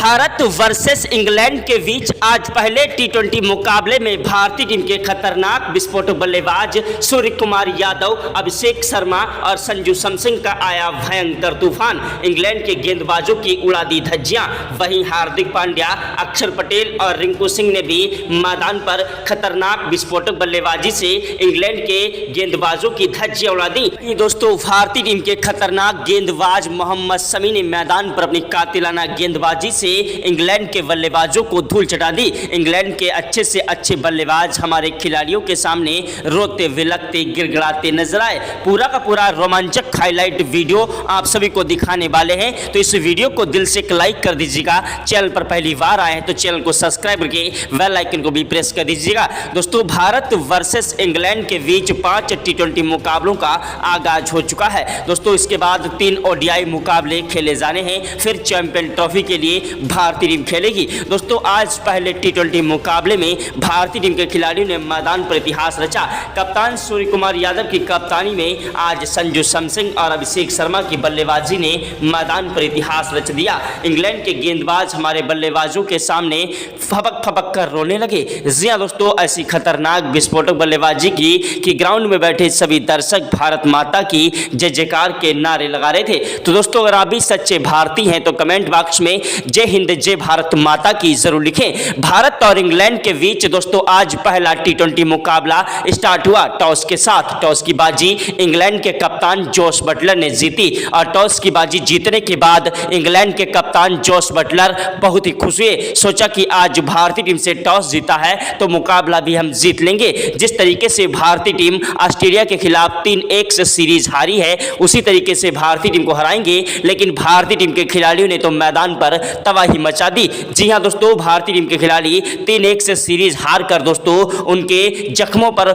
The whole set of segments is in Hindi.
भारत वर्सेस इंग्लैंड के बीच आज पहले टी20 मुकाबले में भारतीय टीम के खतरनाक विस्फोटक बल्लेबाज सूर्य कुमार यादव, अभिषेक शर्मा और संजू सैमसन का आया भयंकर तूफान। इंग्लैंड के गेंदबाजों की उड़ा दी धज्जियां। वहीं हार्दिक पांड्या, अक्षर पटेल और रिंकू सिंह ने भी मैदान पर खतरनाक विस्फोटक बल्लेबाजी से इंग्लैंड के गेंदबाजों की धज्जियां उड़ा दी। दोस्तों, भारतीय टीम के खतरनाक गेंदबाज मोहम्मद शमी ने मैदान पर अपनी कातिलाना गेंदबाजी से इंग्लैंड के बल्लेबाजों को धूल चटा दी। इंग्लैंड के अच्छे से अच्छे बल्लेबाज हमारे खिलाड़ियों के सामने रोते विलकते गिड़गिड़ाते नजर आए। पूरा का पूरा रोमांचक हाईलाइट वीडियो आप सभी को दिखाने वाले हैं, तो इस वीडियो को दिल से एक लाइक कर दीजिएगा। चैनल पर पहली बार आए हैं तो चैनल को सब्सक्राइब करके बेल आइकन को भी प्रेस कर दीजिएगा। दोस्तों, भारत वर्सेस इंग्लैंड के बीच 5 टी20 मुकाबलों का आगाज हो चुका है। दोस्तों, इसके बाद 3 ओडीआई मुकाबले खेले जाने हैं, फिर चैंपियन ट्रॉफी के लिए भारतीय टीम खेलेगी। दोस्तों, आज पहले टी20 मुकाबले में भारतीय टीम के खिलाड़ियों ने मैदान पर इतिहास रचा। कप्तान सूर्य कुमार यादव की कप्तानी में आज संजू सैमसन और अभिषेक शर्मा की बल्लेबाजी ने मैदान पर इतिहास रच दिया। इंग्लैंड के गेंदबाज हमारे बल्लेबाजों के सामने फपक फपक कर रोने लगे। जी हां दोस्तों, ऐसी खतरनाक विस्फोटक बल्लेबाजी की कि ग्राउंड में बैठे सभी दर्शक भारत माता की जय जयकार के नारे लगा रहे थे। तो दोस्तों, अगर आप भी सच्चे भारतीय हैं तो कमेंट बॉक्स में जय हिंद जय भारत माता की जरूर लिखें। भारत और इंग्लैंड के बीच दोस्तों आज पहला टी20 मुकाबला स्टार्ट हुआ। टॉस के साथ टॉस की बाजी इंग्लैंड के कप्तान जोस बटलर ने जीती और टॉस की बाजी जीतने के बाद इंग्लैंड के कप्तान जोस बटलर बहुत ही खुश हुए। सोचा कि आज भारतीय टीम से टॉस जीता है तो मुकाबला भी हम जीत लेंगे। जिस तरीके से भारतीय टीम ऑस्ट्रेलिया के खिलाफ 3-1 से सीरीज हारी है, उसी तरीके से भारतीय टीम को हराएंगे। लेकिन भारतीय टीम के खिलाड़ियों ने तो मैदान पर तबाही मचा दी। जी हां दोस्तों, भारतीय टीम के खिलाड़ी 3-1 से सीरीज हार कर दोस्तों उनके जख्मों पर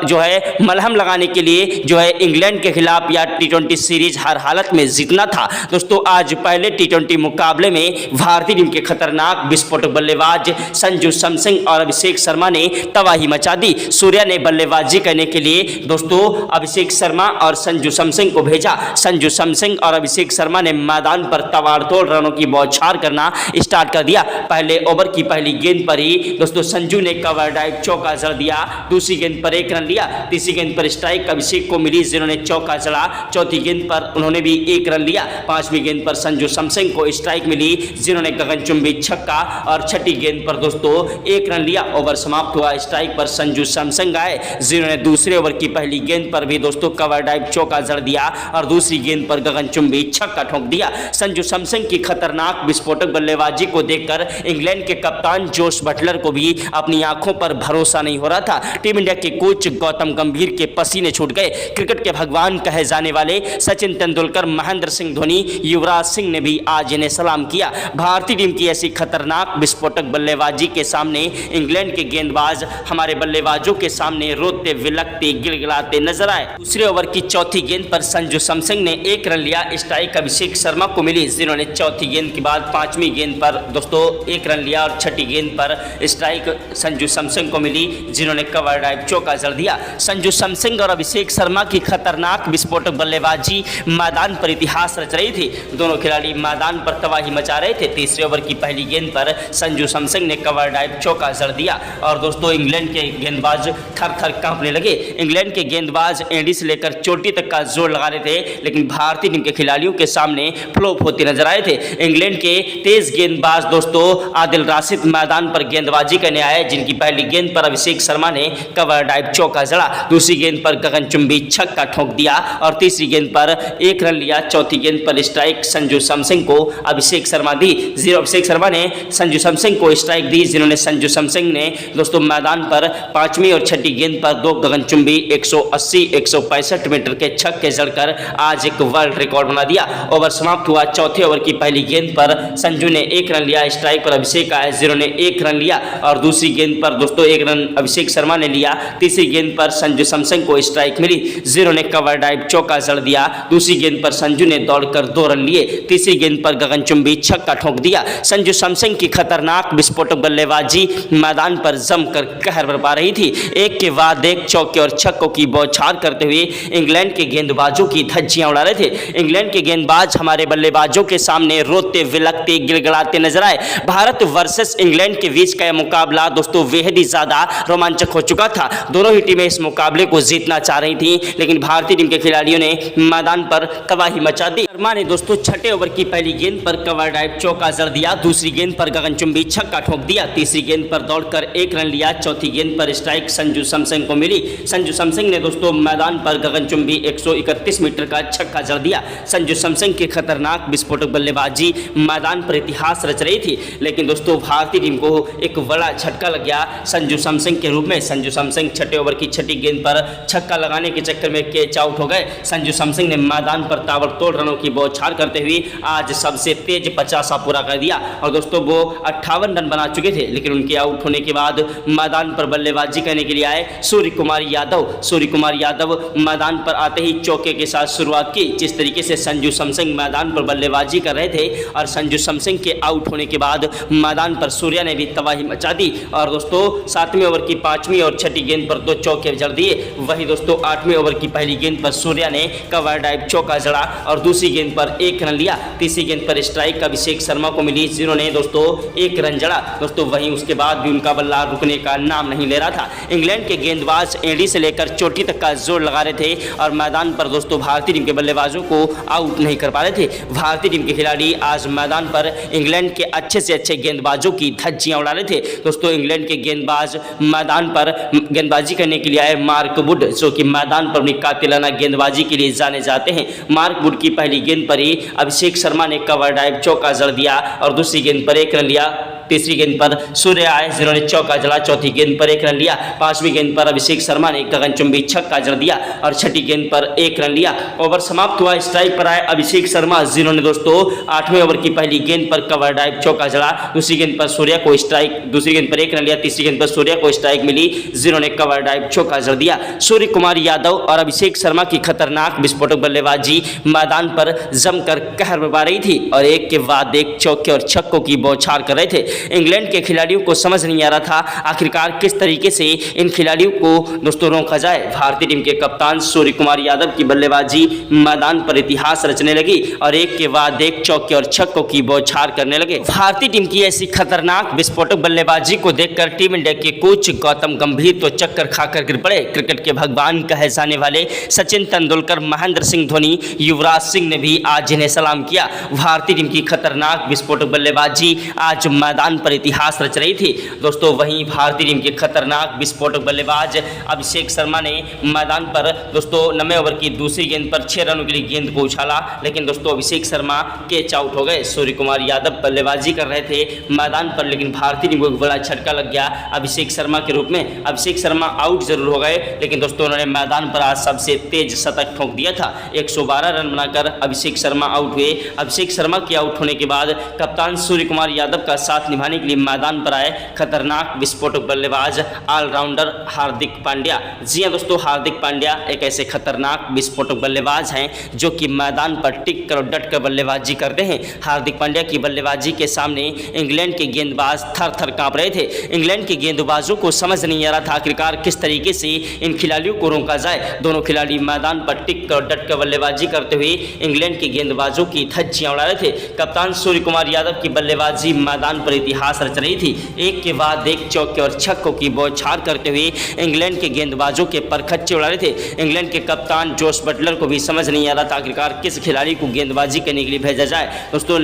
जो है मलहम लगाने के लिए जो है इंग्लैंड के खिलाफ या टी20 सीरीज हर हालत में जीतना था। दोस्तों, आज पहले टी20 मुकाबले में भारतीय टीम के खतरनाक विस्फोटक बल्लेबाज संजू सैमसन और अभिषेक शर्मा ने तबाही मचा दी। सूर्या ने बल्लेबाजी करने के लिए दोस्तों अभिषेक शर्मा और संजू सैमसन को भेजा। संजू सैमसन और अभिषेक शर्मा ने मैदान पर तबाड़तोड़ रनों की बौछार करना स्टार्ट कर दिया। पहले ओवर की पहली गेंद पर ही दोस्तों संजू ने कवर ड्राइव चौका जड़ दिया। दूसरी गेंद पर 1 रन लिया। तीसरी गेंद पर स्ट्राइक अभिषेक को मिली, जिन्होंने चौका जड़ा। चौथी गेंद पर उन्होंने भी 1 रन लिया। पांचवी गेंद पर संजू सैमसन को स्ट्राइक मिली, जिन्होंने गगनचुंबी छक्का और छठी गेंद पर दोस्तों 1 रन लिया। ओवर समाप्त हुआ। स्ट्राइक पर संजू सैमसन गए, जिन्होंने दूसरे ओवर की पहली गेंद पर भी दोस्तों कवर ड्राइव चौका जड़ दिया और दूसरी गेंद पर गगनचुंबी छक्का ठोक दिया। संजू सैमसन की खतरनाक विस्फोटक बल्लेबाजी को देखकर इंग्लैंड के कप्तान जोस बटलर को भी अपनी आंखों पर भरोसा नहीं हो रहा था। टीम इंडिया के कोच गौतम गंभीर के पसीने छूट गए। क्रिकेट के भगवान कहे जाने वाले सचिन तेंदुलकर, महेंद्र सिंह धोनी, युवराज सिंह ने भी आज इन्हें सलाम किया। भारतीय टीम की ऐसी खतरनाक विस्फोटक बल्लेबाजी के सामने इंग्लैंड के गेंदबाज हमारे बल्लेबाजों के सामने रोते विलकते गिड़गिड़ाते नजर आए। दूसरे ओवर की चौथी गेंद पर संजू सैमसन ने 1 रन लिया। स्ट्राइक अभिषेक शर्मा को मिली, जिन्होंने चौथी गेंद के बाद पांचवी गेंद पर दोस्तों 1 रन लिया और छठी गेंद पर स्ट्राइक संजू सैमसन को मिली, जिन्होंने कवर ड्राइव चौका जड़ दिया। संजू सैमसन और अभिषेक शर्मा की खतरनाक विस्फोटक बल्लेबाजी मैदान पर इतिहास रच रही थी। दोनों खिलाड़ी मैदान पर तबाही मचा रहे थे। तीसरे ओवर की पहली गेंद पर संजू सैमसन ने कवर ड्राइव चौका जड़ दिया और दोस्तों इंग्लैंड के गेंदबाज थर थर कांपने लगे। इंग्लैंड के गेंदबाज एंडी से लेकर चोटी तक का जोर लगा रहे थे, लेकिन भारतीय टीम के खिलाड़ियों के सामने फ्लॉप होते नजर आए थे। इंग्लैंड के तेज गेंदबाज दोस्तों आदिल राशिद मैदान पर गेंदबाजी करने आए, जिनकी पहली गेंद पर अभिषेक शर्मा ने कवर ड्राइव चौका जड़ा। दूसरी गेंद पर गगनचुंबी छक्का ठोक दिया और तीसरी गेंद पर 1 रन लिया। चौथी गेंद पर स्ट्राइक संजू सैमसन को अभिषेक शर्मा दी। अभिषेक शर्मा ने संजू सैमसन को स्ट्राइक दी, जिन्होंने संजू सैमसन ने दोस्तों मैदान पर पांचवी और छठी गेंद पर 2 गगनचुंबी 180-165 मीटर के छक्के जड़कर आज एक वर्ल्ड रिकॉर्ड बना दिया। ओवर समाप्त हुआ। चौथे ओवर की पहली गेंद पर संजू ने 1 रन लिया। स्ट्राइक पर अभिषेक आए, जिन्होंने 1 रन लिया और दूसरी गेंद पर दोस्तों 1 रन अभिषेक शर्मा ने लिया। तीसरी गेंद पर संजू सैमसन को स्ट्राइक मिली, जिन्होंने कवर ड्राइव चौका जड़ दिया। दूसरी गेंद पर संजू ने दौड़कर 2 रन लिए। तीसरी गेंद पर गगनचुंबी छक्का ठोक दिया। संजू सैमसन की खतरनाक विस्फोटक बल्लेबाजी मैदान पर जमकर कहर बरपा रही थी। एक के बाद एक चौके और छक्कों की बौछार करते हुए इंग्लैंड के गेंदबाजों की धज्जियां उड़ा रहे थे। इंग्लैंड के गेंदबाज हमारे बल्लेबाजों के सामने रोते विलकते गिड़गिड़ाते नजर आए। भारत वर्सेस इंग्लैंड के बीच का यह मुकाबला दोस्तों बेहद ही ज्यादा रोमांचक हो चुका था। दोनों ही टीमें इस मुकाबले को जीतना चाह रही थी, लेकिन भारतीय टीम के खिलाड़ियों ने मैदान पर तबाही मचा दी। शर्मा ने दोस्तों छठे ओवर की पहली गेंद पर कवर ड्राइव चौका जड़ दिया, दूसरी गेंद पर गगनचुंबी छक्का ठोक दिया, तीसरी गेंद पर दौड़कर 1 रन लिया, चौथी गेंद पर स्ट्राइक संजू सैमसन को मिली। संजू सैमसन ने दोस्तों मैदान पर गगनचुंबी 131 मीटर का छक्का जड़ दिया। संजू सैमसन की खतरनाक विस्फोटक बल्लेबाजी मैदान पर इतिहास रच रही थी, लेकिन दोस्तों भारतीय टीम को एक बड़ा झटका लग गया संजू सैमसन के रूप में। संजू सैमसन छठे ओवर की छठी गेंद पर छक्का लगाने के चक्कर में कैच आउट हो गए। संजू सैमसन ने मैदान पर ताबड़तोड़ रनों की बौछार करते हुए आज सबसे तेज 50 पूरा कर दिया और दोस्तों वो 58 रन बना चुके थे, लेकिन उनके आउट होने के बाद मैदान पर बल्लेबाजी करने के लिए आए सूर्य कुमार यादव। सूर्य कुमार यादव मैदान पर आते ही चौके के साथ शुरुआत की। जिस तरीके से संजू सैमसन मैदान पर बल्लेबाजी कर रहे थे और संजू सैमसन के आउट होने के बाद मैदान पर सूर्या ने भी तबाही मचा दी और दोस्तों 7वें ओवर की 5वीं और छठी गेंद पर 2 चौके जड़ दिए। वही दोस्तों 8वें ओवर की पहली गेंद पर सूर्या ने कवर ड्राइव चौका जड़ा और दूसरी गेंद पर 1 रन लिया। तीसरी गेंद पर स्ट्राइक अभिषेक शर्मा को मिली, जिन्होंने दोस्तों 1 रन जड़ा। दोस्तों वहीं उसके बाद भी उनका बल्ला रुकने का नाम नहीं ले रहा था। इंग्लैंड के गेंदबाज एड़ी से लेकर चोटी तक का जोर लगा रहे थे और मैदान पर दोस्तों भारतीय टीम के बल्लेबाजों को आउट नहीं कर पा रहे थे। भारतीय टीम के खिलाड़ी आज मैदान पर इंग्लैंड के अच्छे से अच्छे गेंदबाजों की धज्जियां उड़ा रहे थे। दोस्तों इंग्लैंड के गेंदबाज मैदान पर गेंदबाजी करने के लिए आए मार्क वुड, जो कि मैदान पर अपनी कातिलाना गेंदबाजी के लिए जाने जाते हैं। मार्क वुड की पहली गेंद पर ही अभिषेक शर्मा ने कवर ड्राइव चौका जड़ दिया और दूसरी गेंद पर 1 रन लिया। तीसरी गेंद पर सूर्य आए, जिन्होंने चौका जड़ा। चौथी गेंद पर 1 रन लिया। 5वीं गेंद पर अभिषेक शर्मा ने गगनचुंबी छक्का जड़ दिया और छठी गेंद पर 1 रन लिया। ओवर समाप्त हुआ। स्ट्राइक पर आए अभिषेक शर्मा, जिन्होंने दोस्तों 8वें ओवर की पहली गेंद पर कवर ड्राइव चौका जड़ा। दूसरी गेंद पर सूर्या को स्ट्राइक, दूसरी गेंद पर 1 रन लिया। तीसरी गेंद पर सूर्या को स्ट्राइक मिली, जिन्होंने कवर ड्राइव चौका जड़ दिया। सूर्य कुमार यादव और अभिषेक शर्मा की खतरनाक विस्फोटक बल्लेबाजी मैदान पर जमकर कहर बरपा रही थी और एक के बाद एक चौके और छक्कों की बौछार कर रहे थे। इंग्लैंड के खिलाड़ियों को समझ नहीं आ रहा था आखिरकार किस तरीके से इन खिलाड़ियों को दोस्तों रोका जाए। भारतीय टीम के कप्तान सूर्य कुमार यादव की बल्लेबाजी मैदान पर इतिहास रचने लगी और एक के बाद एक चौके और छक्कों की बौछार करने लगे। भारतीय टीम की ऐसी खतरनाक विस्फोटक बल्लेबाजी को देखकर टीम इंडिया के कोच गौतम गंभीर तो चक्कर खाकर गिर पड़े। क्रिकेट के भगवान कहे जाने वाले सचिन तेंदुलकर, महेंद्र सिंह धोनी, युवराज सिंह ने भी आज इन्हें सलाम किया। भारतीय टीम की खतरनाक विस्फोटक बल्लेबाजी आज मैदान पर इतिहास रच रही थी। दोस्तों वहीं भारतीय टीम के खतरनाक विस्फोटक बल्लेबाज अभिषेक शर्मा ने मैदान पर दोस्तों 9वें ओवर की दूसरी गेंद पर 6 रनों के लिए गेंद को उछाला, लेकिन दोस्तों अभिषेक शर्मा कैच आउट हो गए। सूर्य कुमार यादव बल्लेबाजी कर रहे थे मैदान पर, लेकिन भारतीय टीम को एक बड़ा झटका लग गया अभिषेक शर्मा के रूप में। अभिषेक शर्मा आउट जरूर हो गए, लेकिन दोस्तों उन्होंने मैदान पर आज सबसे तेज शतक ठोक दिया था। 112 रन बनाकर अभिषेक शर्मा आउट हुए। अभिषेक शर्मा के आउट होने के बाद कप्तान सूर्य कुमार यादव का साथ निभाने के लिए मैदान पर आए खतरनाक विस्फोटक बल्लेबाज ऑलराउंडर हार्दिक पांड्या। जी हां दोस्तों, हार्दिक पांड्या एक ऐसे खतरनाक विस्फोटक बल्लेबाज हैं जो कि मैदान पर टिक कर और डट कर बल्लेबाजी करते हैं। हार्दिक पांड्या की बल्लेबाजी के सामने इंग्लैंड के गेंदबाज थर थर कांप रहे थे। इंग्लैंड के गेंदबाजों को समझ नहीं आ रहा था आखिरकार किस तरीके से इन खिलाड़ियों को रोका जाए। दोनों खिलाड़ी मैदान पर टिक कर और डट कर बल्लेबाजी करते हुए इंग्लैंड के गेंदबाजों की धज्जियां उड़ा रहे थे। कप्तान सूर्य कुमार यादव की बल्लेबाजी मैदान पर इतिहास रच रही थी। एक के बाद एक चौके और छक्कों की बौछार करते हुए इंग्लैंड के गेंदबाजों के परखच्चे उड़ा रहे थे। इंग्लैंड के कप्तान जोस बटलर को भी समझ नहीं आ रहा था आखिरकार किस खिलाड़ी को गेंदबाजी करने के लिए भेजा जाए। दोस्तों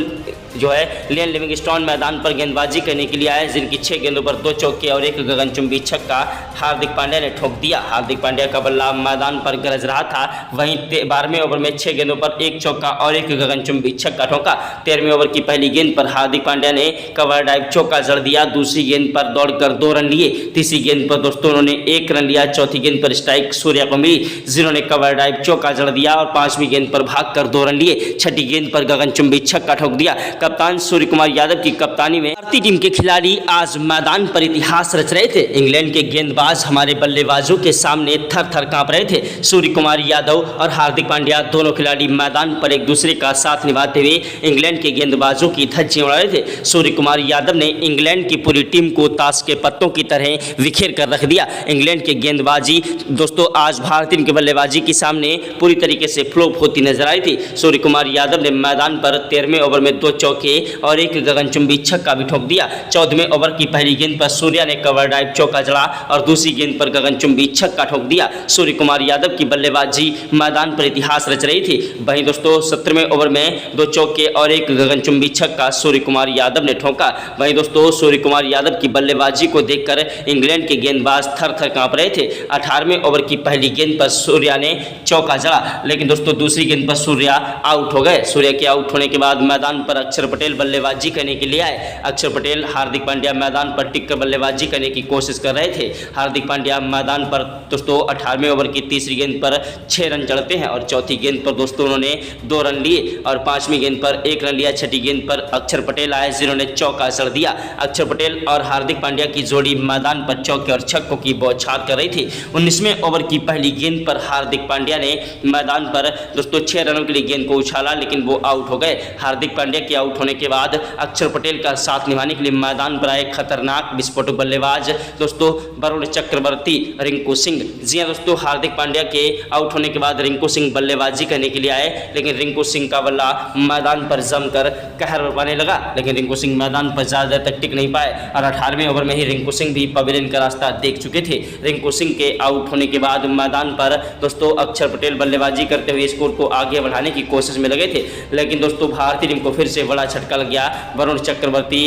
जो है लियन लिविंगस्टोन मैदान पर गेंदबाजी करने के लिए आए, जिनकी 6 गेंदों पर 2 चौके और 1 गगनचुंबी छक्का हार्दिक पांड्या ने ठोक दिया। हार्दिक पांड्या का बल्ला मैदान पर गरज रहा था। वहीं 12वें ओवर में 6 गेंदों पर 1 चौका और 1 गगनचुंबी छक्का ठोका। 13वें ओवर की पहली गेंद पर हार्दिक पांड्या ने कवर ड्राइव चौका जड़ दिया। दूसरी गेंद पर दौड़कर 2 रन लिए। तीसरी गेंद पर दोस्तों उन्होंने 1 रन लिया। चौथी गेंद पर स्ट्राइक सूर्या को मिली, जिन्होंने कवर ड्राइव चौका जड़ दिया और 5वीं गेंद पर भागकर 2 रन लिए। छठी गेंद पर गगनचुंबी छक्का ठोक दिया। कप्तान सूर्य कुमार यादव की कप्तानी में भारतीय टीम के खिलाड़ी आज मैदान पर इतिहास रच रहे थे। इंग्लैंड के गेंदबाज हमारे बल्लेबाजों के सामने थर थर कांप रहे थे। सूर्य कुमार यादव और हार्दिक पांड्या दोनों खिलाड़ी मैदान पर एक दूसरे का साथ निभाते हुए इंग्लैंड के गेंदबाजों की धज्जियां उड़ा रहे थे। सूर्य कुमार यादव ने इंग्लैंड की पूरी टीम को ताश के पत्तों की तरह विखेर कर रख दिया। इंग्लैंड के गेंदबाजी दोस्तों आज भारतीय टीम की बल्लेबाजी के सामने पूरी तरीके से फ्लॉप होती नजर आई थी। सूर्य कुमार यादव ने मैदान पर 13वें ओवर में 2 चौके चौके और एक गगनचुंबी छक्का भी ठोक दिया। 14वें ओवर की पहली गेंद पर सूर्या ने कवर ड्राइव चौका जड़ा और दूसरी गेंद पर गगनचुंबी छक्का ठोक दिया। सूर्य कुमार यादव की बल्लेबाजी मैदान पर इतिहास रच रही थी। वहीं दोस्तों 17वें ओवर में 2 चौके और एक गगनचुंबी छक्का सूर्य कुमार यादव ने ठोका। वहीं दोस्तों सूर्य कुमार यादव की बल्लेबाजी को देखकर इंग्लैंड के गेंदबाज थर थर कांप रहे थे। 18वें ओवर की पहली गेंद पर सूर्या ने चौका जड़ा, लेकिन दोस्तों दूसरी गेंद पर सूर्या आउट हो गए। सूर्या के आउट होने के बाद मैदान पर अक्षर पटेल बल्लेबाजी करने के लिए आए। अक्षर पटेल हार्दिक पांड्या मैदान पर टिककर बल्लेबाजी करने की कोशिश कर रहे थे। हार्दिक पांड्या मैदान पर दोस्तों 18वें ओवर की तीसरी गेंद पर 6 रन जड़ते हैं और चौथी गेंद पर दोस्तों उन्होंने 2 रन लिए और 5वीं गेंद पर 1 रन लिया। छठी गेंद पर अक्षर पटेल आए जिन्होंने चौका जड़ दिया। अक्षर पटेल और हार्दिक पांड्या की जोड़ी मैदान पर चौके और छक्कों की बौछार कर रही थी। 19वें ओवर की पहली गेंद पर हार्दिक पांड्या ने मैदान पर दोस्तों 6 रनों के लिए गेंद को उछाला, लेकिन वो आउट हो गए। हार्दिक पांड्या के आउट होने के बाद अक्षर पटेल का साथ निभाने के लिए मैदान पर आए खतरनाक विस्फोटक बल्लेबाज दोस्तों वरुण चक्रवर्ती, रिंकू सिंह। जी हां दोस्तों, हार्दिक पांड्या के आउट होने के बाद रिंकू सिंह बल्लेबाजी करने के लिए आए, लेकिन रिंकू सिंह का बल्ला मैदान पर जमकर कहर बरपाने लगा, लेकिन रिंकू सिंह मैदान पर ज़्यादा तक टिक नहीं पाए और 18वें ओवर में ही रिंकू सिंह भी पवेलियन का रास्ता देख चुके थे। रिंकू सिंह के आउट होने के बाद मैदान पर दोस्तों अक्षर पटेल बल्लेबाजी करते हुए स्कोर को आगे बढ़ाने की कोशिश में लगे थे, लेकिन दोस्तों भारतीय टीम को फिर से बड़ा झटका लग गया। वरुण चक्रवर्ती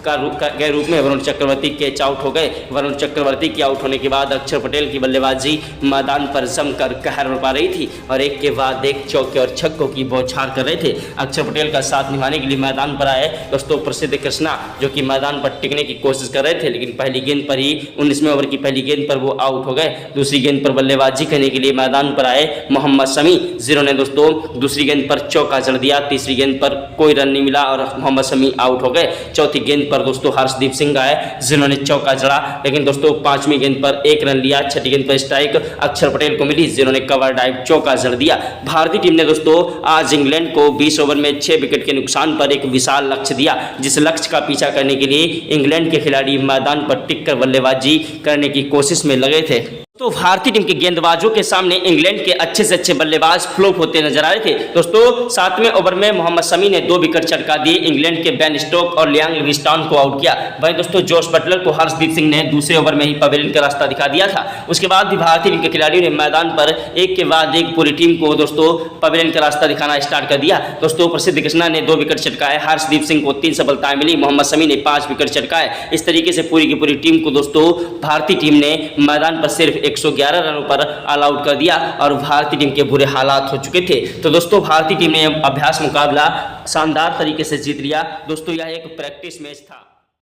के रूप में वरुण चक्रवर्ती कैच आउट हो गए। वरुण चक्रवर्ती के आउट होने के बाद अक्षर पटेल की बल्लेबाजी मैदान पर जमकर कहर बरपा रही थी और एक के बाद एक चौके और छक्कों की बौछार कर रहे थे। अक्षर पटेल का साथ निभाने के लिए मैदान पर आए दोस्तों प्रसिद्ध कृष्णा, जो कि मैदान पर टिकने की कोशिश कर रहे थे, लेकिन पहली गेंद पर ही 19वें ओवर की पहली गेंद पर वो आउट हो गए। दूसरी गेंद पर बल्लेबाजी करने के लिए मैदान पर आए मोहम्मद शमी, जिन्होंने दोस्तों दूसरी गेंद पर चौका जड़ दिया। तीसरी गेंद पर कोई रन नहीं मिला और मोहम्मद शमी आउट हो गए। चौथी गेंद पर दोस्तों हर्षदीप सिंह आए जिन्होंने चौका जड़ा, लेकिन दोस्तों 5वीं गेंद पर 1 रन लिया। छठी गेंद पर स्ट्राइक अक्षर पटेल को मिली जिन्होंने कवर ड्राइव चौका जड़ दिया। भारतीय टीम ने दोस्तों आज इंग्लैंड को 20 ओवर में 6 विकेट के नुकसान पर एक विशाल लक्ष्य दिया, जिस लक्ष्य का पीछा करने के लिए इंग्लैंड के खिलाड़ी मैदान पर टिककर बल्लेबाजी करने की कोशिश में लगे थे। तो भारतीय टीम के गेंदबाजों के सामने इंग्लैंड के अच्छे से अच्छे बल्लेबाज फ्लॉप होते नजर आ रहे थे। दोस्तों 7वें ओवर में मोहम्मद शमी ने 2 विकेट चटका दिए, इंग्लैंड के बेन स्टोक और लियांग लिविंगस्टन को आउट किया। वहीं दोस्तों जोश बटलर को हर्षदीप सिंह ने दूसरे ओवर में ही पवेलियन का रास्ता दिखा दिया था। उसके बाद भी भारतीय टीम के खिलाड़ियों ने मैदान पर एक के बाद एक पूरी टीम को दोस्तों पवेलियन का रास्ता दिखाना स्टार्ट कर दिया। दोस्तों प्रसिद्ध कृष्णा ने 2 विकेट चटकाए, हर्षदीप सिंह को 3 सफलताएं मिली, मोहम्मद शमी ने 5 विकेट चटकाए। इस तरीके से पूरी की पूरी टीम को दोस्तों भारतीय टीम ने मैदान पर सिर्फ 111 रनों पर ऑल आउट कर दिया और भारतीय टीम के बुरे हालात हो चुके थे। तो दोस्तों भारतीय टीम ने अभ्यास मुकाबला शानदार तरीके से जीत लिया। दोस्तों यह एक प्रैक्टिस मैच था।